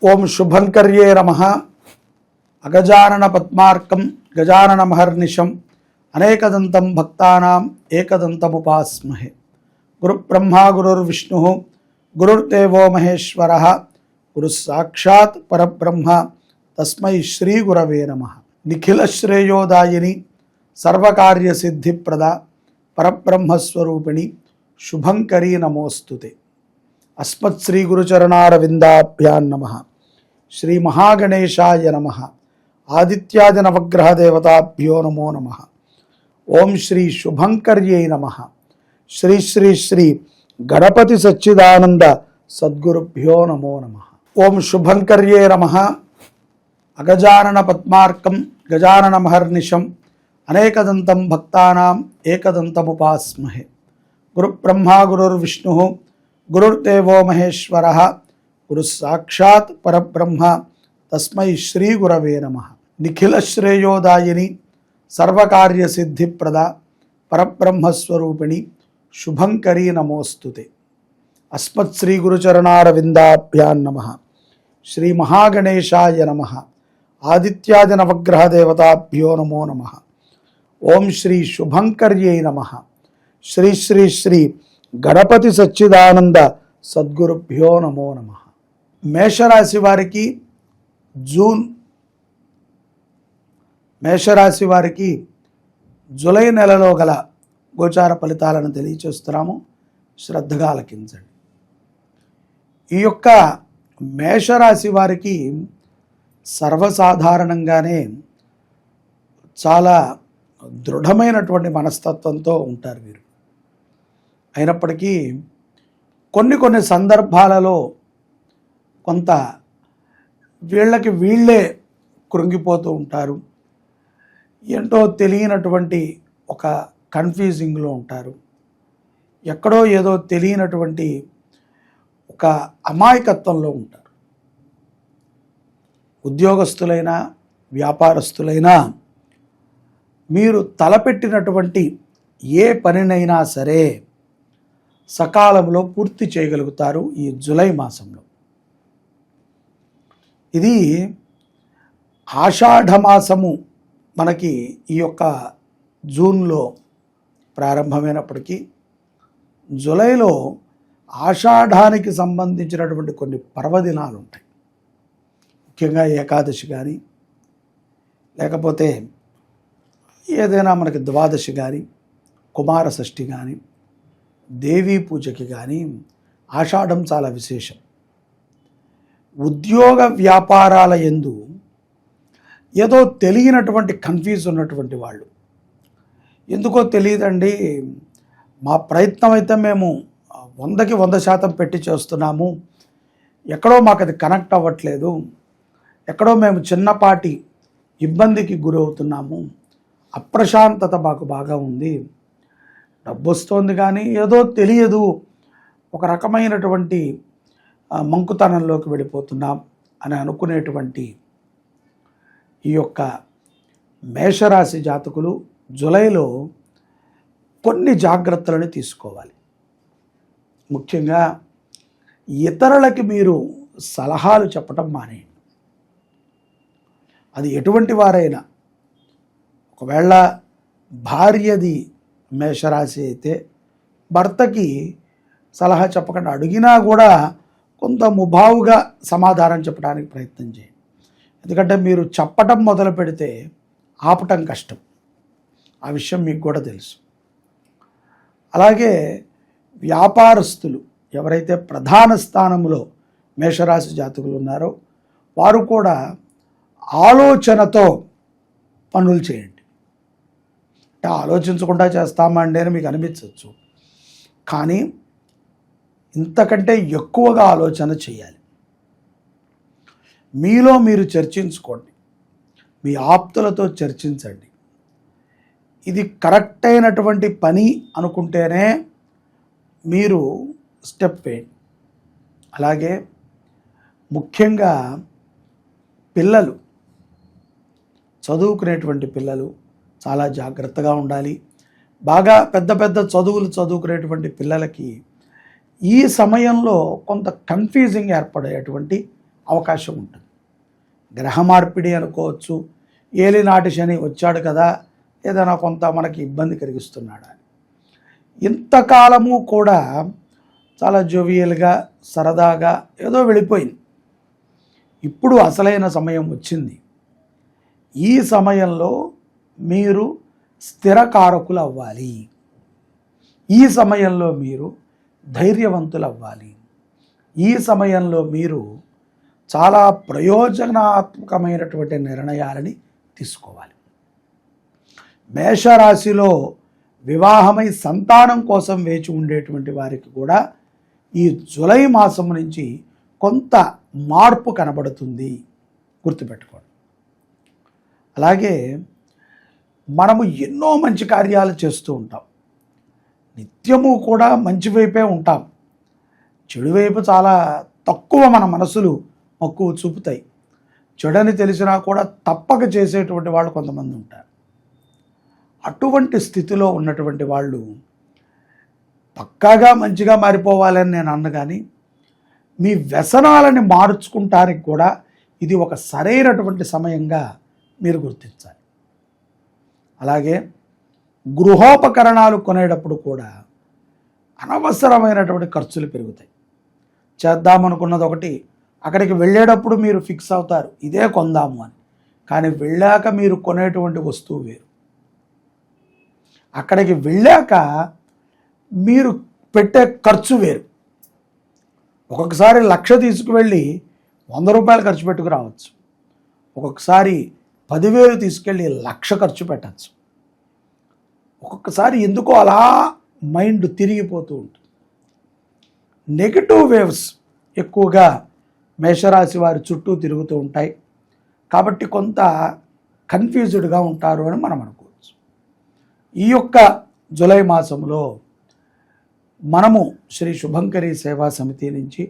ఓం శుభంకర్యే నమః. అగజానన పద్మార్కం గజానన మహర్నిశం అనేకదంతం భక్తానాం ఏకదంతముపాస్మహే. గురుబ్రహ్మా గురుర్విష్ణు గురుర్దేవో మహేశ్వరః గురు సాక్షాత్ పరబ్రహ్మ తస్మై శ్రీ గురవే నమః. నిఖిల శ్రేయోదాయిని సర్వకార్యసిద్ధిప్రద పరబ్రహ్మస్వరూపిణి శుభంకరీ నమోస్తుతే. అస్మత్ శ్రీ గురుచరణారవిందాభ్యాం నమః. శ్రీ మహాగణేశాయ నమః. ఆదిత్యాది నవగ్రహ దేవతాభ్యో నమో నమః. ఓం శ్రీ శుభంకర్యై నమః. శ్రీ శ్రీ శ్రీ గణపతి సచ్చిదానంద సద్గురుభ్యో నమో నమః. ఓం శుభంకర్యే నమః. అగజానన పద్మార్కం గజానన మహర్నిశం అనేకదంతం భక్తానాం ఏకదంతముపాస్మహే. గురుబ్రహ్మా గురుర్విష్ణు గురుర్దేవో మహేశ్వరః గురు సాక్షాత్ పరబ్రహ్మ తస్మై శ్రీ గురవే నమః. నిఖిల శ్రేయోదాయిని సర్వకార్యసిద్ధిప్రద పరబ్రహ్మస్వరూపిణి శుభంకరీ నమోస్తుతే. అస్మత్ శ్రీ గురుచరణారవిందాభ్యాం నమః. శ్రీ మహాగణేశాయ నమః. ఆదిత్యాది నవగ్రహ దేవతాభ్యో నమో నమః. ఓం శ్రీ శుభంకర్యై నమః. శ్రీ శ్రీ శ్రీ గణపతి సచ్చిదానంద సద్గురుభ్యో నమో నమః. మేషరాశి వారికి జూలై నెలలో గల గోచార ఫలితాలను తెలియచేస్తున్నాము. శ్రద్ధగా ఆలకించండి. ఈ యొక్క మేషరాశి వారికి సర్వసాధారణంగానే చాలా దృఢమైనటువంటి మనస్తత్వంతో ఉంటారు వీరు. అయినప్పటికీ కొన్ని సందర్భాలలో కొంత వీళ్ళే కృంగిపోతూ ఉంటారు. ఏంటో తెలియనటువంటి ఒక కన్ఫ్యూజింగ్లో ఉంటారు. ఎక్కడో ఏదో తెలియనటువంటి ఒక అమాయకత్వంలో ఉంటారు. ఉద్యోగస్తులైనా వ్యాపారస్తులైనా మీరు తలపెట్టినటువంటి ఏ పనినైనా సరే సకాలంలో పూర్తి చేయగలుగుతారు. ఈ జూలై మాసంలో ఇది ఆషాఢమాసము మనకి ఈ యొక్క జూన్లో ప్రారంభమైనప్పటికీ జూలైలో ఆషాఢానికి సంబంధించినటువంటి కొన్ని పర్వదినాలు ఉంటాయి. ముఖ్యంగా ఏకాదశి కానీ లేకపోతే ఏదైనా మనకి ద్వాదశి కానీ కుమార షష్ఠి కానీ దేవీ పూజకి కానీ ఆషాఢం చాలా విశేషం. ఉద్యోగ వ్యాపారాల యందు ఏదో తెలియనటువంటి కన్ఫ్యూజ్ ఉన్నటువంటి వాళ్ళు, ఎందుకో తెలియదండి, మా ప్రయత్నం అయితే మేము 100కి 100% పెట్టి చేస్తున్నాము, ఎక్కడో మాకు అది కనెక్ట్ అవ్వట్లేదు, ఎక్కడో మేము చిన్నపాటి ఇబ్బందికి గురవుతున్నాము, అప్రశాంతత మాకు బాగా ఉంది, డబ్బు వస్తుంది కానీ ఏదో తెలియదు, ఒక రకమైనటువంటి మంకుతనంలోకి వెళ్ళిపోతున్నాం అని అనుకునేటువంటి ఈ యొక్క మేషరాశి జాతకులు జూలైలో కొన్ని జాగ్రత్తలను తీసుకోవాలి. ముఖ్యంగా ఇతరులకి మీరు సలహాలు చెప్పటం మానేయండి. అది ఎటువంటి వారైనా, ఒకవేళ భార్యది మేషరాశి అయితే భర్తకి సలహా చెప్పకుండా అడిగినా కూడా కొంత ముభావుగా సమాధానం చెప్పడానికి ప్రయత్నం చేయండి. ఎందుకంటే మీరు చెప్పటం మొదలు పెడితే ఆపటం కష్టం. ఆ విషయం మీకు కూడా తెలుసు. అలాగే వ్యాపారస్తులు ఎవరైతే ప్రధాన స్థానంలో మేషరాశి జాతకులు ఉన్నారో వారు కూడా ఆలోచనతో పనులు చేయండి. ఆలోచించకుండా చేస్తామండి అని మీకు అనిపించవచ్చు, కానీ ఇంతకంటే ఎక్కువగా ఆలోచన చేయాలి. మీలో మీరు చర్చించుకోండి, మీ ఆప్తులతో చర్చించండి. ఇది కరెక్ట్ అయినటువంటి పని అనుకుంటేనే మీరు స్టెప్ వేయండి. అలాగే ముఖ్యంగా పిల్లలు, చదువుకునేటువంటి పిల్లలు చాలా జాగ్రత్తగా ఉండాలి. బాగా పెద్ద పెద్ద చదువులు చదువుకునేటువంటి పిల్లలకి ఈ సమయంలో కొంత కన్ఫ్యూజింగ్ ఏర్పడేటువంటి అవకాశం ఉంటుంది. గ్రహ మార్పిడి అనుకోవచ్చు, ఏలినాటి శని వచ్చాడు కదా, ఏదైనా కొంత మనకి ఇబ్బంది కలిగిస్తున్నాడు అని. ఇంతకాలము కూడా చాలా జోవియల్గా సరదాగా ఏదో వెళ్ళిపోయింది. ఇప్పుడు అసలైన సమయం వచ్చింది. ఈ సమయంలో మీరు స్థిరకారకులు అవ్వాలి. ఈ సమయంలో మీరు ధైర్యవంతులు అవ్వాలి. ఈ సమయంలో మీరు చాలా ప్రయోజనాత్మకమైనటువంటి నిర్ణయాలని తీసుకోవాలి. మేషరాశిలో వివాహమై సంతానం కోసం వేచి ఉండేటువంటి వారికి కూడా ఈ జూలై మాసం నుంచి కొంత మార్పు కనబడుతుంది, గుర్తుపెట్టుకోండి. అలాగే మనము ఎన్నో మంచి కార్యాలు చేస్తూ ఉంటాం. నిత్యము కూడా మంచి వైపే ఉంటాం. చెడు వైపు చాలా తక్కువ మన మనసులు మక్కువ చూపుతాయి. చెడని తెలిసినా కూడా తప్పక చేసేటువంటి వాళ్ళు కొంతమంది ఉంటారు. అటువంటి స్థితిలో ఉన్నటువంటి వాళ్ళు పక్కాగా మంచిగా మారిపోవాలని నేను అన్న, కానీ మీ వ్యసనాలని మార్చుకుంటానికి కూడా ఇది ఒక సరైనటువంటి సమయంగా మీరు గుర్తించాలి. అలాగే గృహోపకరణాలు కొనేటప్పుడు కూడా అనవసరమైనటువంటి ఖర్చులు పెరుగుతాయి. చేద్దామనుకున్నది ఒకటి, అక్కడికి వెళ్ళేటప్పుడు మీరు ఫిక్స్ అవుతారు ఇదే కొందాము అని, కానీ వెళ్ళాక మీరు కొనేటువంటి వస్తువు వేరు. అక్కడికి వెళ్ళాక మీరు పెట్టే ఖర్చు వేరు. ఒక్కొక్కసారి 1,00,000 తీసుకువెళ్ళి 100 రూపాయలు ఖర్చు పెట్టుకు రావచ్చు. ఒక్కొక్కసారి 10,000 తీసుకెళ్ళి 1,00,000 ఖర్చు పెట్టచ్చు. ఒక్కొక్కసారి ఎందుకో అలా మైండ్ తిరిగిపోతూ ఉంటుంది. నెగిటివ్ వేవ్స్ ఎక్కువగా మేషరాశి వారి చుట్టూ తిరుగుతూ ఉంటాయి. కాబట్టి కొంత కన్ఫ్యూజ్డ్గా ఉంటారు అని మనం అనుకోవచ్చు. ఈ యొక్క జూలై మాసంలో మనము శ్రీ శుభంకరి సేవా సమితి నుంచి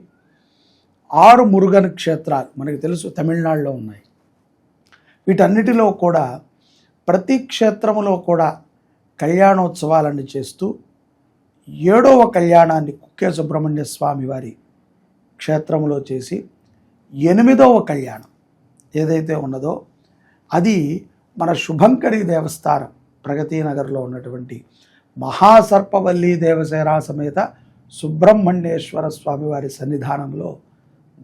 6 మురుగన్ క్షేత్రాలు మనకు తెలుసు తమిళనాడులో ఉన్నాయి. వీటన్నిటిలో కూడా ప్రతి క్షేత్రములో కూడా కళ్యాణోత్సవాలను చేస్తూ 7వ కళ్యాణాన్ని కుక్కే సుబ్రహ్మణ్య స్వామి వారి క్షేత్రంలో చేసి 8వ కళ్యాణం ఏదైతే ఉన్నదో అది మన శుభంకరి దేవస్థానం ప్రగతి నగర్లో ఉన్నటువంటి మహాసర్పవల్లి దేవసేరా సమేత సుబ్రహ్మణ్యేశ్వర స్వామి వారి సన్నిధానంలో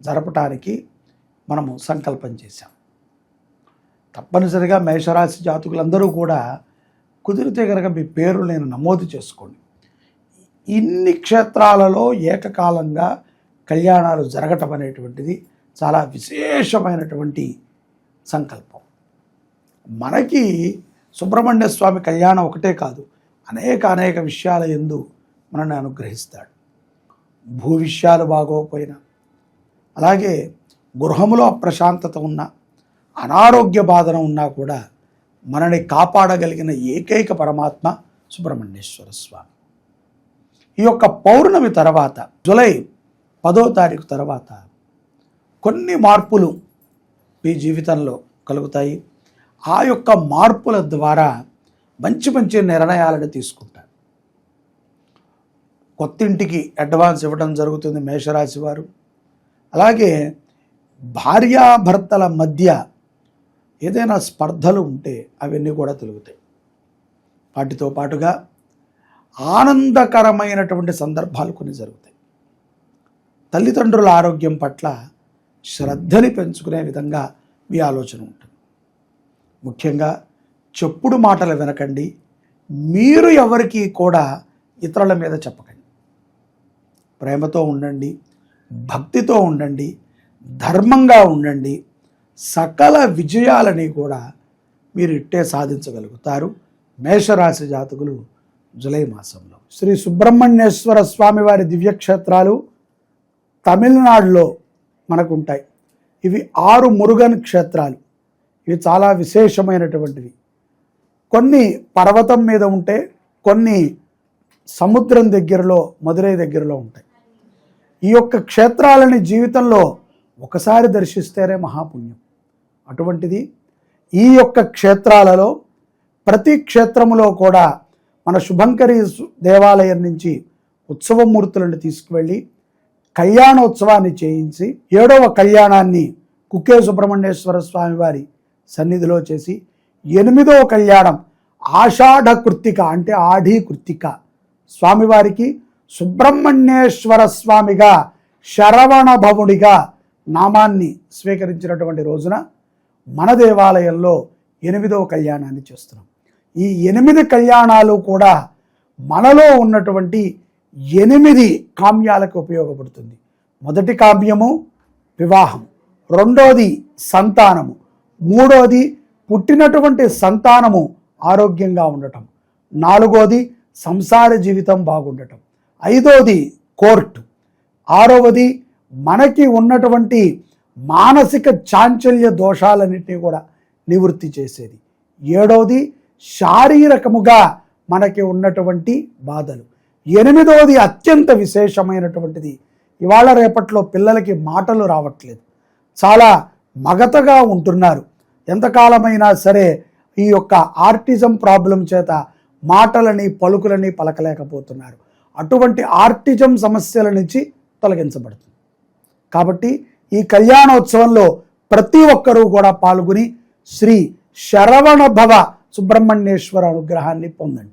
జరపటానికి మనము సంకల్పం చేశాం. తప్పనిసరిగా మేషరాశి జాతకులందరూ కూడా కుదిరితే కనుక మీ పేరు నేను నమోదు చేసుకోండి. ఇన్ని క్షేత్రాలలో ఏకకాలంగా కళ్యాణాలు జరగటం అనేటువంటిది చాలా విశేషమైనటువంటి సంకల్పం. మనకి సుబ్రహ్మణ్య స్వామి కళ్యాణం ఒకటే కాదు, అనేక విషయాల యందు మనల్ని అనుగ్రహిస్తాడు. భూ విషయాలు బాగోకపోయినా, అలాగే గృహములో అప్రశాంతత ఉన్నా, అనారోగ్య బాధన ఉన్నా కూడా మనని కాపాడగలిగిన ఏకైక పరమాత్మ సుబ్రహ్మణ్యేశ్వర స్వామి. ఈ యొక్క పౌర్ణమి తర్వాత జూలై 10వ తారీఖు తర్వాత కొన్ని మార్పులు మీ జీవితంలో కలుగుతాయి. ఆ యొక్క మార్పుల ద్వారా మంచి నిర్ణయాలను తీసుకుంటారు. కొత్తింటికి అడ్వాన్స్ ఇవ్వడం జరుగుతుంది మేషరాశి వారు. అలాగే భార్యాభర్తల మధ్య ఏదైనా స్పర్ధలు ఉంటే అవన్నీ కూడా తొలగుతాయి. వాటితో పాటుగా ఆనందకరమైనటువంటి సందర్భాలు కొన్ని జరుగుతాయి. తల్లిదండ్రుల ఆరోగ్యం పట్ల శ్రద్ధని పెంచుకునే విధంగా మీ ఆలోచన ఉంటుంది. ముఖ్యంగా చెప్పుడు మాటలు వినకండి. మీరు ఎవరికి కూడా ఇతరుల మీద చెప్పకండి. ప్రేమతో ఉండండి, భక్తితో ఉండండి, ధర్మంగా ఉండండి. సకల విజయాలని కూడా మీరు ఇట్టే సాధించగలుగుతారు. మేషరాశి జాతకులు జూలై మాసంలో శ్రీ సుబ్రహ్మణ్యేశ్వర స్వామి వారి దివ్యక్షేత్రాలు తమిళనాడులో మనకు ఉంటాయి. ఇవి 6 మురుగన్ క్షేత్రాలు. ఇవి చాలా విశేషమైనటువంటివి. కొన్ని పర్వతం మీద ఉంటే, కొన్ని సముద్రం దగ్గరలో మదురై దగ్గరలో ఉంటాయి. ఈ యొక్క క్షేత్రాలని జీవితంలో ఒకసారి దర్శిస్తేనే మహాపుణ్యం. అటువంటిది ఈ యొక్క క్షేత్రాలలో ప్రతి క్షేత్రములో కూడా మన శుభంకరి దేవాలయం నుంచి ఉత్సవమూర్తులను తీసుకువెళ్ళి కళ్యాణోత్సవాన్ని చేయించి 7వ కళ్యాణాన్ని కుక్కే సుబ్రహ్మణ్యేశ్వర స్వామి వారి సన్నిధిలో చేసి 8వ కళ్యాణం ఆషాఢ కృత్తిక అంటే ఆఢీ కృత్తిక స్వామివారికి సుబ్రహ్మణ్యేశ్వర స్వామిగా శరవణ భవుడిగా నామాన్ని స్వీకరించినటువంటి రోజున మన దేవాలయంలో 8వ కళ్యాణాన్ని చేస్తున్నాం. ఈ 8 కళ్యాణాలు కూడా మనలో ఉన్నటువంటి 8 కామ్యాలకు ఉపయోగపడుతుంది. మొదటి కామ్యము వివాహం, రెండోది సంతానము, మూడోది పుట్టినటువంటి సంతానము ఆరోగ్యంగా ఉండటం, నాలుగోది సంసార జీవితం బాగుండటం, ఐదోది కోర్టు, ఆరవది మనకి ఉన్నటువంటి మానసిక చాంచల్య దోషాలన్నింటినీ కూడా నివృత్తి చేసేది, ఏడవది శారీరకముగా మనకి ఉన్నటువంటి బాధలు, ఎనిమిదవది అత్యంత విశేషమైనటువంటిది ఇవాళ రేపట్లో పిల్లలకి మాటలు రావట్లేదు, చాలా మగతగా ఉంటున్నారు. ఎంతకాలమైనా సరే ఈ యొక్క ఆర్టిజం ప్రాబ్లం చేత మాటలని పలుకులని పలకలేకపోతున్నారు. అటువంటి ఆర్టిజం సమస్యల నుంచి తొలగించబడుతుంది. కాబట్టి ఈ కళ్యాణోత్సవంలో ప్రతి ఒక్కరూ కూడా పాల్గొని శ్రీ శరవణ భవ సుబ్రహ్మణ్యేశ్వర అనుగ్రహాన్ని పొందండి.